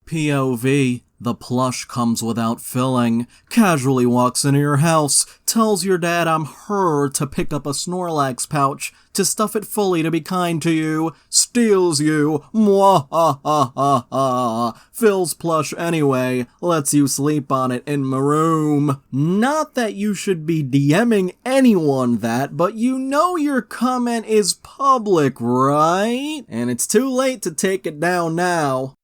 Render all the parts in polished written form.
POV. The plush comes without filling, casually walks into your house, tells your dad I'm her to pick up a Snorlax pouch, to stuff it fully to be kind to you, steals you, fills plush anyway, lets you sleep on it in my room. Not that you should be DMing anyone that, but you know your comment is public, right? And it's too late to take it down now.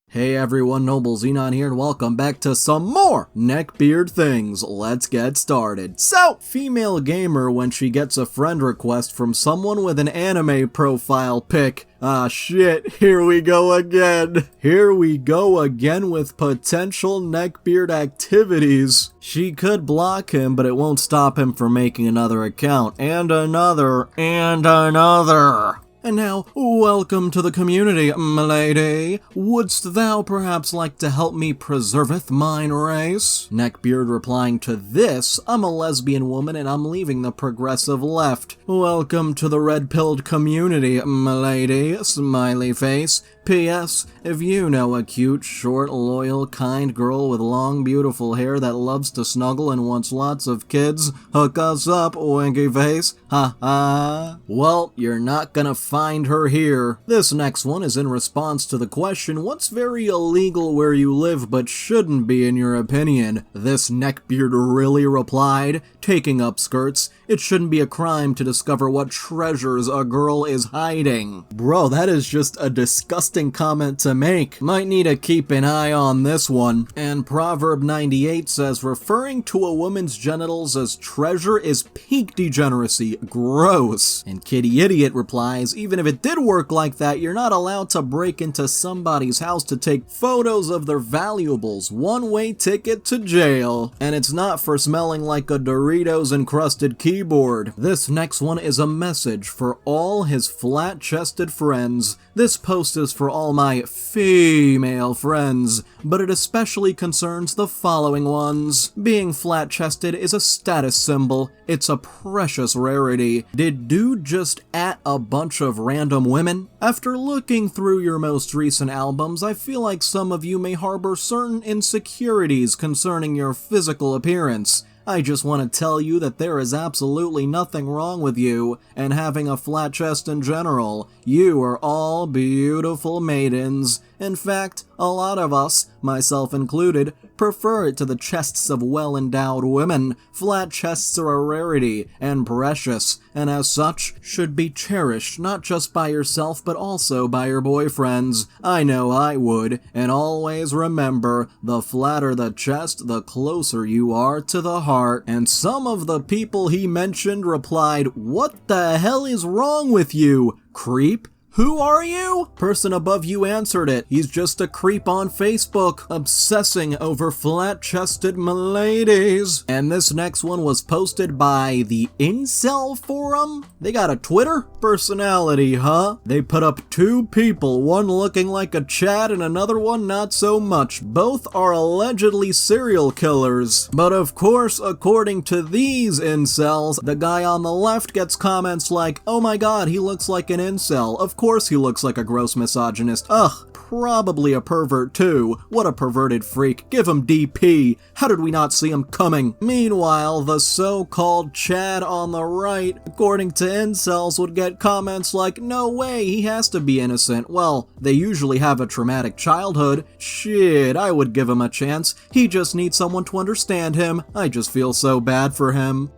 Hey everyone, Noble Xenon here, and welcome back to some more Neckbeard things. Let's get started. So, female gamer when she gets a friend request from someone with an anime profile pic. Ah shit, here we go again. Here we go again with potential Neckbeard activities. She could block him, but it won't stop him from making another account, and another, and another. And now, welcome to the community, m'lady. Wouldst thou perhaps like to help me preserveth mine race? Neckbeard replying to this, I'm a lesbian woman and I'm leaving the progressive left. Welcome to the red-pilled community, m'lady. Smiley face. P.S. If you know a cute, short, loyal, kind girl with long, beautiful hair that loves to snuggle and wants lots of kids, hook us up, winky face. Ha ha. Well, you're not gonna find her here. This next one is in response to the question, what's very illegal where you live but shouldn't be in your opinion? This Neckbeard really replied, taking up skirts, it shouldn't be a crime to discover what treasures a girl is hiding. Bro, that is just a disgusting comment to make. Might need to keep an eye on this one. And Proverb 98 says, referring to a woman's genitals as treasure is peak degeneracy. Gross. And Kitty Idiot replies, even if it did work like that, you're not allowed to break into somebody's house to take photos of their valuables. One-way ticket to jail. And it's not for smelling like a Doritos encrusted keyboard. This next one is a message for all his flat-chested friends. This post is for all my female friends, but it especially concerns the following ones. Being flat-chested is a status symbol. It's a precious rarity. Did dude just at a bunch of random women? After looking through your most recent albums, I feel like some of you may harbor certain insecurities concerning your physical appearance. I just want to tell you that there is absolutely nothing wrong with you and having a flat chest in general. You are all beautiful maidens. In fact, a lot of us, myself included, prefer it to the chests of well-endowed women. Flat chests are a rarity and precious, and as such, should be cherished not just by yourself but also by your boyfriends. I know I would, and always remember, the flatter the chest, the closer you are to the heart. And some of the people he mentioned replied, what the hell is wrong with you, creep? Who are you? Person above you answered it. He's just a creep on Facebook, obsessing over flat-chested m'ladies. And this next one was posted by the Incel Forum? They got a Twitter personality, huh? They put up two people, one looking like a Chad and another one not so much. Both are allegedly serial killers. But of course, according to these incels, the guy on the left gets comments like, oh my god, he looks like an incel. Of course he looks like a gross misogynist. Ugh, probably a pervert too. What a perverted freak. Give him DP. How did we not see him coming? Meanwhile, the so-called Chad on the right, according to incels, would get comments like, no way, he has to be innocent. Well, they usually have a traumatic childhood. Shit, I would give him a chance. He just needs someone to understand him. I just feel so bad for him.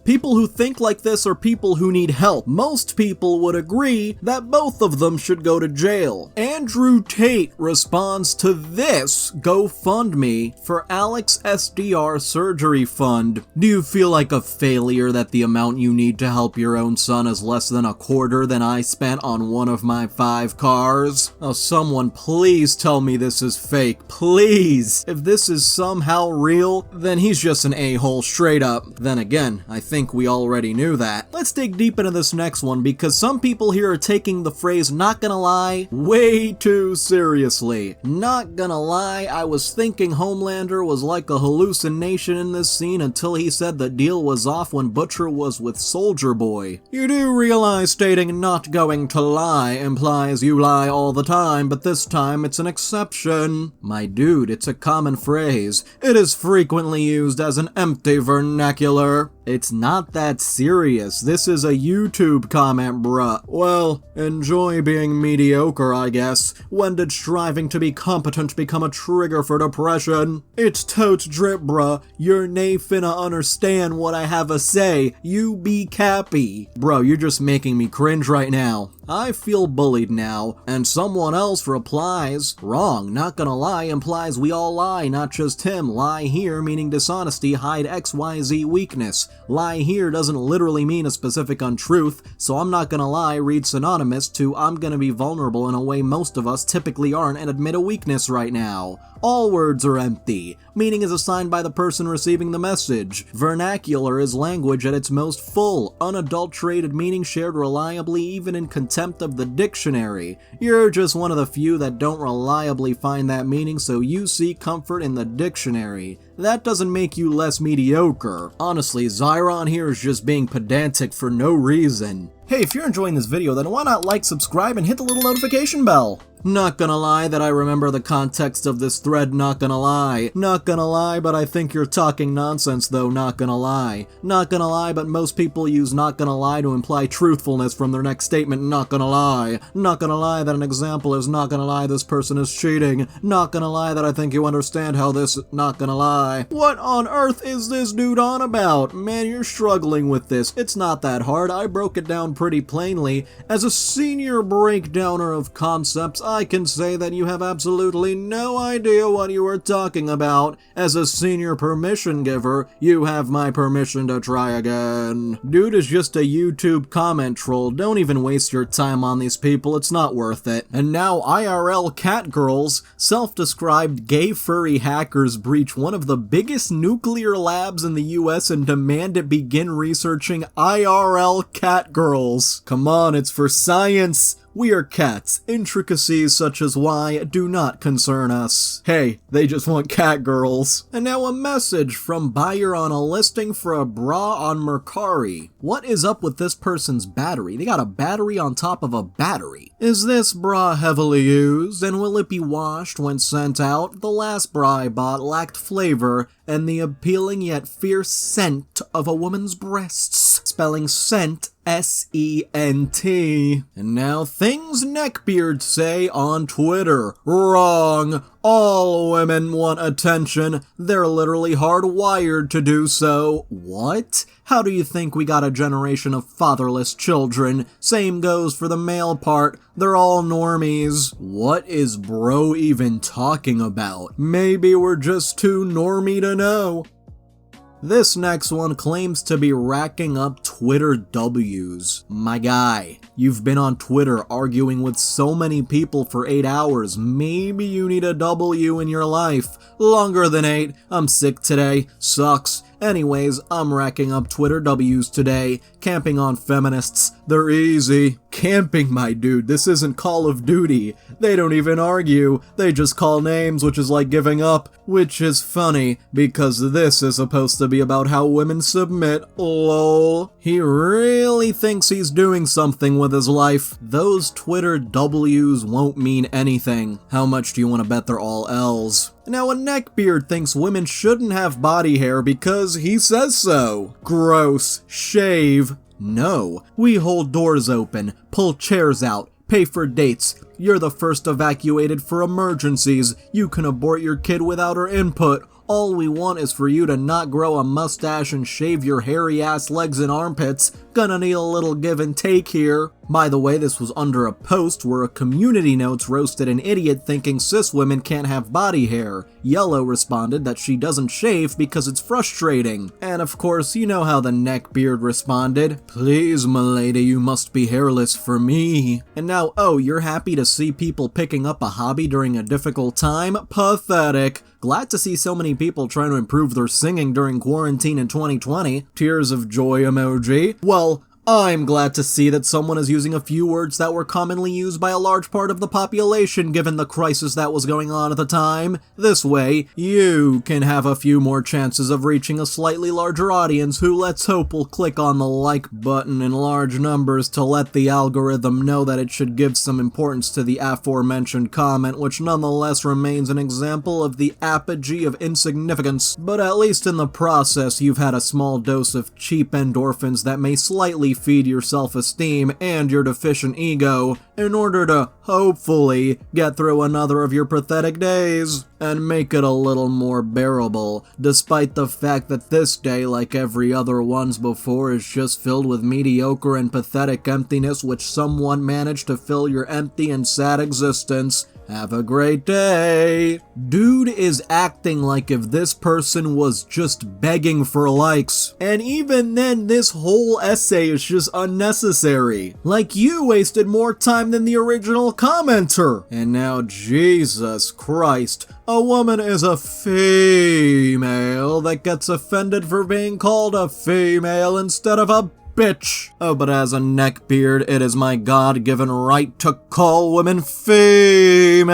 People who think like this are people who need help. Most people would agree that both of them should go to jail. Andrew Tate responds to this GoFundMe for Alex SDR Surgery Fund. Do you feel like a failure that the amount you need to help your own son is less than a quarter than I spent on one of my 5 cars? Oh, someone please tell me this is fake. Please! If this is somehow real, then he's just an a-hole straight up. Then again, I think think we already knew that. Let's dig deep into this next one, because some people here are taking the phrase "not gonna lie" way too seriously. Not gonna lie, I was thinking Homelander was like a hallucination in this scene until he said the deal was off when Butcher was with Soldier Boy. You do realize stating "not going to lie" implies you lie all the time, but this time it's an exception. My dude, it's a common phrase. It is frequently used as an empty vernacular. It's not that serious. This is a YouTube comment, bruh. Well, enjoy being mediocre, I guess. When did striving to be competent become a trigger for depression? It's totes drip, bruh. You're nae finna understand what I have a say. You be cappy. Bro, you're just making me cringe right now. I feel bullied now. And someone else replies, wrong, not gonna lie implies we all lie, not just him. Lie here meaning dishonesty, hide XYZ weakness. Lie here doesn't literally mean a specific untruth, so I'm not gonna lie reads synonymous to I'm gonna be vulnerable in a way most of us typically aren't and admit a weakness right now. All words are empty. Meaning is assigned by the person receiving the message. Vernacular is language at its most full, unadulterated meaning shared reliably even in contempt of the dictionary. You're just one of the few that don't reliably find that meaning, so you seek comfort in the dictionary. That doesn't make you less mediocre. Honestly, Zyron here is just being pedantic for no reason. Hey, if you're enjoying this video, then why not like, subscribe, and hit the little notification bell? Not gonna lie that I remember the context of this thread, not gonna lie. Not gonna lie, but I think you're talking nonsense though, not gonna lie. Not gonna lie, but most people use not gonna lie to imply truthfulness from their next statement, not gonna lie. Not gonna lie that an example is not gonna lie this person is cheating. Not gonna lie that I think you understand how this, not gonna lie. What on earth is this dude on about? Man, you're struggling with this. It's not that hard. I broke it down pretty plainly. As a senior breakdowner of concepts, I can say that you have absolutely no idea what you are talking about. As a senior permission giver, you have my permission to try again. Dude is just a YouTube comment troll. Don't even waste your time on these people, it's not worth it. And now IRL catgirls, self-described gay furry hackers breach one of the biggest nuclear labs in the US and demand it begin researching IRL catgirls. Come on, it's for science. We are cats. Intricacies such as why do not concern us. Hey, they just want cat girls. And now a message from buyer on a listing for a bra on Mercari. What is up with this person's battery? They got a battery on top of a battery. Is this bra heavily used, and will it be washed when sent out? The last bra I bought lacked flavor and the appealing yet fierce scent of a woman's breasts. Spelling scent S-E-N-T. And now things Neckbeards say on Twitter. Wrong. All women want attention. They're literally hardwired to do so. What? How do you think we got a generation of fatherless children? Same goes for the male part. They're all normies. What is bro even talking about? Maybe we're just too normie to know. This next one claims to be racking up Twitter W's. My guy, you've been on Twitter arguing with so many people for 8 hours. Maybe you need a W in your life. Longer than 8. I'm sick today. Sucks. Anyways, I'm racking up Twitter W's today. Camping on feminists. They're easy. Camping, my dude. This isn't Call of Duty. They don't even argue. They just call names, which is like giving up. Which is funny, because this is supposed to be about how women submit. Lol. He really thinks he's doing something with his life. Those Twitter W's won't mean anything. How much do you want to bet they're all L's? Now a Neckbeard thinks women shouldn't have body hair because he says so. Gross. Shave. No. We hold doors open, pull chairs out, pay for dates. You're the first evacuated for emergencies. You can abort your kid without our input. All we want is for you to not grow a mustache and shave your hairy ass legs and armpits. Gonna need a little give and take here. By the way, this was under a post where a community notes roasted an idiot thinking cis women can't have body hair. Yellow responded that she doesn't shave because it's frustrating. And of course, you know how the Neckbeard responded. Please, m'lady, you must be hairless for me. And now, oh, you're happy to see people picking up a hobby during a difficult time? Pathetic. Glad to see so many people trying to improve their singing during quarantine in 2020. Tears of joy emoji. Well, I'm glad to see that someone is using a few words that were commonly used by a large part of the population given the crisis that was going on at the time. This way, you can have a few more chances of reaching a slightly larger audience who, let's hope, will click on the like button in large numbers to let the algorithm know that it should give some importance to the aforementioned comment, which nonetheless remains an example of the apogee of insignificance. But at least in the process, you've had a small dose of cheap endorphins that may slightly feed your self-esteem and your deficient ego in order to, hopefully, get through another of your pathetic days and make it a little more bearable, despite the fact that this day, like every other ones before, is just filled with mediocre and pathetic emptiness which someone managed to fill your empty and sad existence. Have a great day. Dude is acting like if this person was just begging for likes. And even then, this whole essay is just unnecessary. Like, you wasted more time than the original commenter. And now, Jesus Christ, a woman is a female that gets offended for being called a female instead of a bitch. Oh, but as a neckbeard, it is my God-given right to call women females.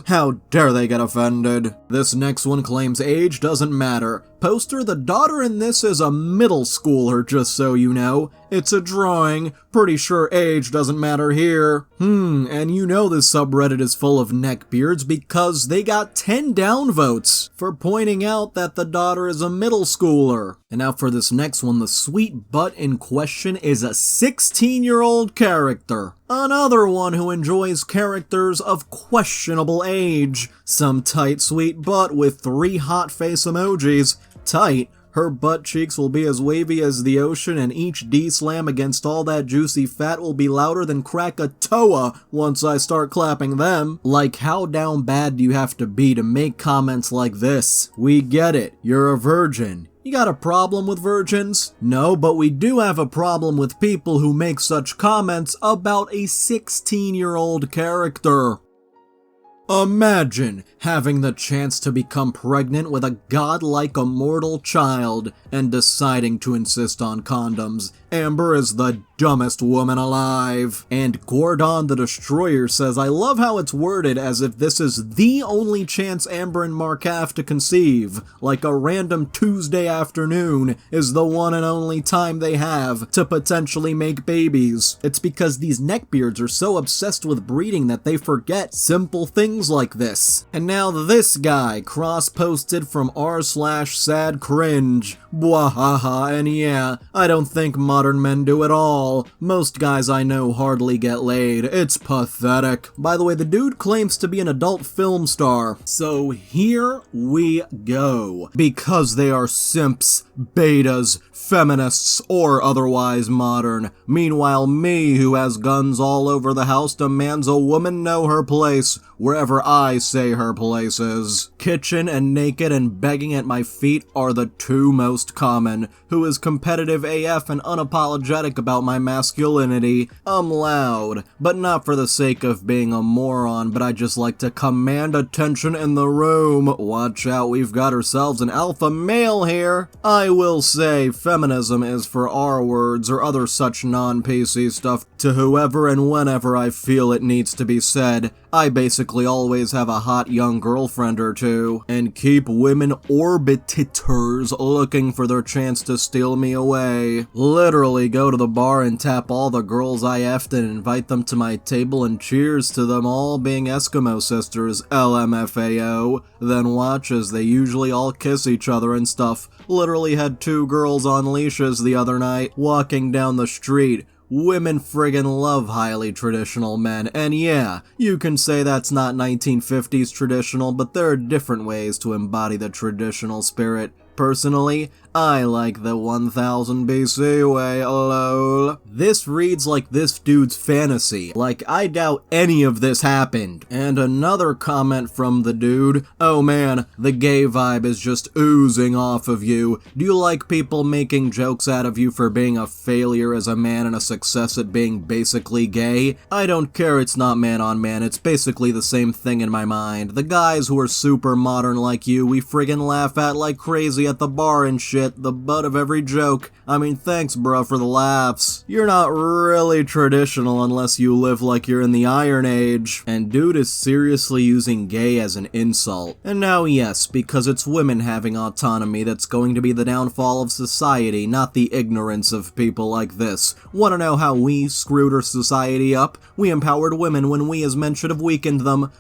How dare they get offended? This next one claims age doesn't matter. Poster, the daughter in this is a middle schooler, just so you know. It's a drawing. Pretty sure age doesn't matter here. And you know this subreddit is full of neckbeards because they got 10 downvotes for pointing out that the daughter is a middle schooler. And now for this next one, the sweet butt in question is a 16-year-old character. Another one who enjoys characters of questionable age. Some tight sweet butt with 3 hot face emojis. Tight. Her butt cheeks will be as wavy as the ocean, and each D-slam against all that juicy fat will be louder than Krakatoa once I start clapping them. Like, how down bad do you have to be to make comments like this? We get it. You're a virgin. You got a problem with virgins? No, but we do have a problem with people who make such comments about a 16-year-old character. Imagine having the chance to become pregnant with a godlike immortal child and deciding to insist on condoms. Amber is the dumbest woman alive. And Gordon the Destroyer says, I love how it's worded as if this is the only chance Amber and Mark have to conceive, like a random Tuesday afternoon is the one and only time they have to potentially make babies. It's because these neckbeards are so obsessed with breeding that they forget simple things like this. And now this guy cross-posted from r/sadcringe. Bwahaha, and yeah, I don't think modern men do at all. Most guys I know hardly get laid. It's pathetic. By the way, the dude claims to be an adult film star. So here we go. Because they are simps, betas, feminists, or otherwise modern. Meanwhile, me, who has guns all over the house, demands a woman know her place wherever I say her place is. Kitchen and naked and begging at my feet are the two most common. Who is competitive AF and unapologetic about my masculinity. I'm loud, but not for the sake of being a moron, but I just like to command attention in the room. Watch out, we've got ourselves an alpha male here. I will say, feminism is for R-words or other such non-PC stuff to whoever and whenever I feel it needs to be said. I basically always have a hot young girlfriend or two, and keep women orbiters looking for their chance to steal me away. Literally go to the bar and tap all the girls I effed and invite them to my table and cheers to them all being Eskimo sisters, LMFAO, then watch as they usually all kiss each other and stuff. Literally had 2 girls on leashes the other night, walking down the street. Women friggin' love highly traditional men, and yeah, you can say that's not 1950s traditional, but there are different ways to embody the traditional spirit. Personally, I like the 1000 BC way, lol. This reads like this dude's fantasy. Like, I doubt any of this happened. And another comment from the dude, oh man, the gay vibe is just oozing off of you. Do you like people making jokes out of you for being a failure as a man and a success at being basically gay? I don't care, it's not man on man, it's basically the same thing in my mind. The guys who are super modern like you, we friggin' laugh at like crazy at the bar and shit. The butt of every joke. I mean, thanks bro for the laughs. You're not really traditional unless you live like you're in the Iron Age. And dude is seriously using gay as an insult. And now yes, because it's women having autonomy that's going to be the downfall of society, not the ignorance of people like this. Wanna know how we screwed our society up? We empowered women when we as men should have weakened them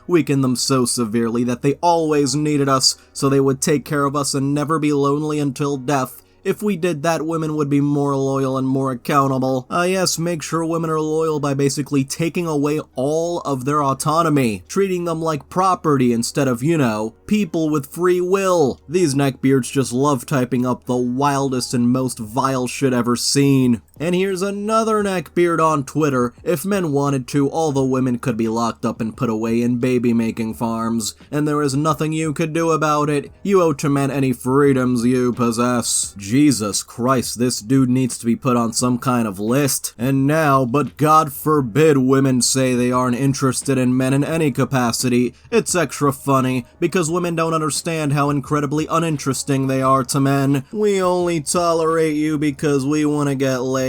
so severely that they always needed us, so they would take care of us and never be lonely until death. If we did that, women would be more loyal and more accountable. Yes, make sure women are loyal by basically taking away all of their autonomy, treating them like property instead of, you know, people with free will. These neckbeards just love typing up the wildest and most vile shit ever seen. And here's another neckbeard on Twitter. If men wanted to, all the women could be locked up and put away in baby-making farms, and there is nothing you could do about it. You owe to men any freedoms you possess. Jesus Christ, this dude needs to be put on some kind of list. And now, but God forbid women say they aren't interested in men in any capacity. It's extra funny, because women don't understand how incredibly uninteresting they are to men. We only tolerate you because we want to get laid.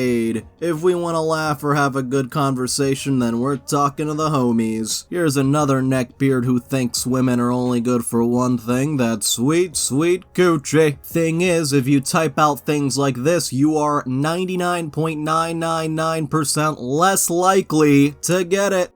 If we want to laugh or have a good conversation, then we're talking to the homies. Here's another neckbeard who thinks women are only good for one thing, that sweet, sweet coochie. Thing is, if you type out things like this, you are 99.999% less likely to get it.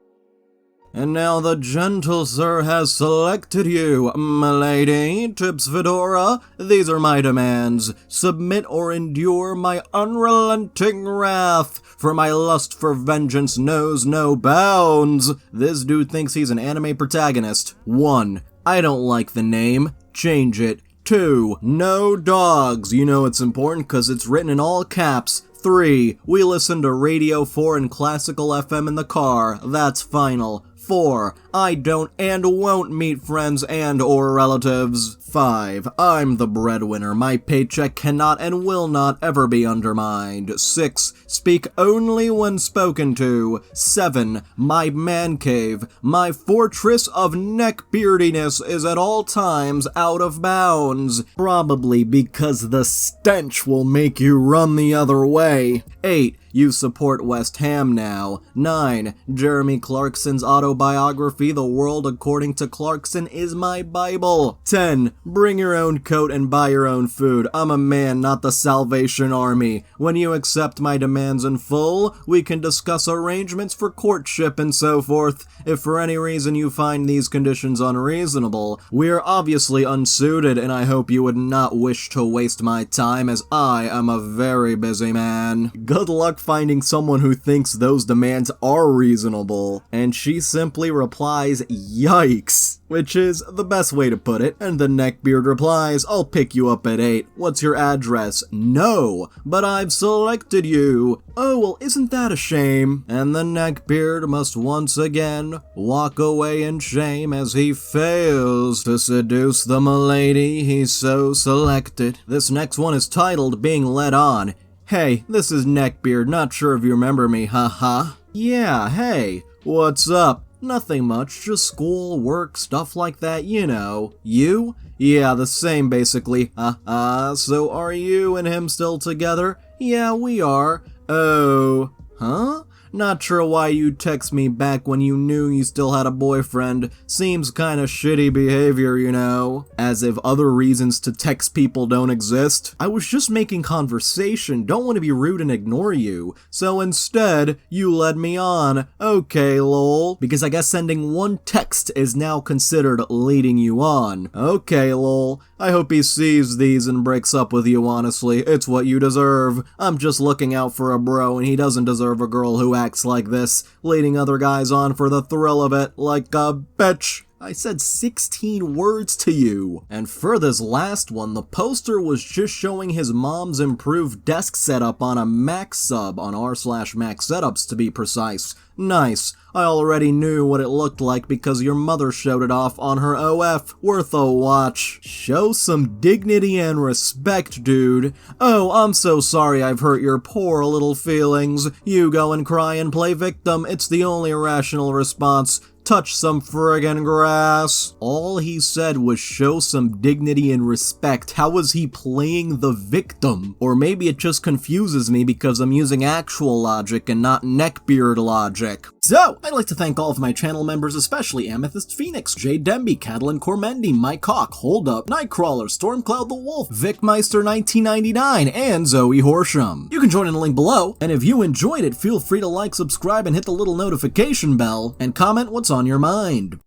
And now the gentle sir has selected you, m'lady. Tips Fedora, these are my demands. Submit or endure my unrelenting wrath, for my lust for vengeance knows no bounds. This dude thinks he's an anime protagonist. 1. I don't like the name. Change it. 2. No dogs. You know it's important because it's written in all caps. 3. We listen to Radio 4 and classical FM in the car. That's final. 4. I don't and won't meet friends and or relatives. 5. I'm the breadwinner. My paycheck cannot and will not ever be undermined. 6. Speak only when spoken to. 7. My man cave, my fortress of neckbeardiness is at all times out of bounds. Probably because the stench will make you run the other way. 8. You support West Ham now. 9. Jeremy Clarkson's autobiography, The World According to Clarkson, is my Bible. 10. Bring your own coat and buy your own food. I'm a man, not the Salvation Army. When you accept my demands in full, we can discuss arrangements for courtship and so forth. If for any reason you find these conditions unreasonable, we are obviously unsuited, and I hope you would not wish to waste my time, as I am a very busy man. Good luck finding someone who thinks those demands are reasonable. And she simply replies, yikes, which is the best way to put it. And the neckbeard replies, I'll pick you up at 8. What's your address? No, but I've selected you. Oh, well, isn't that a shame? And the neckbeard must once again walk away in shame as he fails to seduce the m'lady he so selected. This next one is titled Being Led On. Hey, this is Neckbeard, not sure if you remember me, haha. Yeah, hey, what's up? Nothing much, just school, work, stuff like that, you know. You? Yeah, the same basically, haha. So are you and him still together? Yeah, we are. Oh, huh? Not sure why you text me back when you knew you still had a boyfriend. Seems kinda shitty behavior, you know. As if other reasons to text people don't exist. I was just making conversation, don't want to be rude and ignore you. So instead, you led me on. Okay, lol. Because I guess sending one text is now considered leading you on. Okay, lol. I hope he sees these and breaks up with you, honestly. It's what you deserve. I'm just looking out for a bro, and he doesn't deserve a girl who acts like this, leading other guys on for the thrill of it, like a bitch. I said 16 words to you. And for this last one, the poster was just showing his mom's improved desk setup on a Mac sub, on r/Mac setups to be precise. Nice. I already knew what it looked like because your mother showed it off on her OF. Worth a watch. Show some dignity and respect, dude. Oh, I'm so sorry I've hurt your poor little feelings. You go and cry and play victim. It's the only rational response. Touch some friggin' grass. All he said was show some dignity and respect. How was he playing the victim? Or maybe it just confuses me because I'm using actual logic and not neckbeard logic. So, I'd like to thank all of my channel members, especially Amethyst Phoenix, Jade Demby, Catalan Cormendi, Mike Hawk, Hold Up, Nightcrawler, Stormcloud the Wolf, VicMeister1999, and Zoe Horsham. You can join in the link below, and if you enjoyed it, feel free to like, subscribe, and hit the little notification bell, and comment what's on your mind.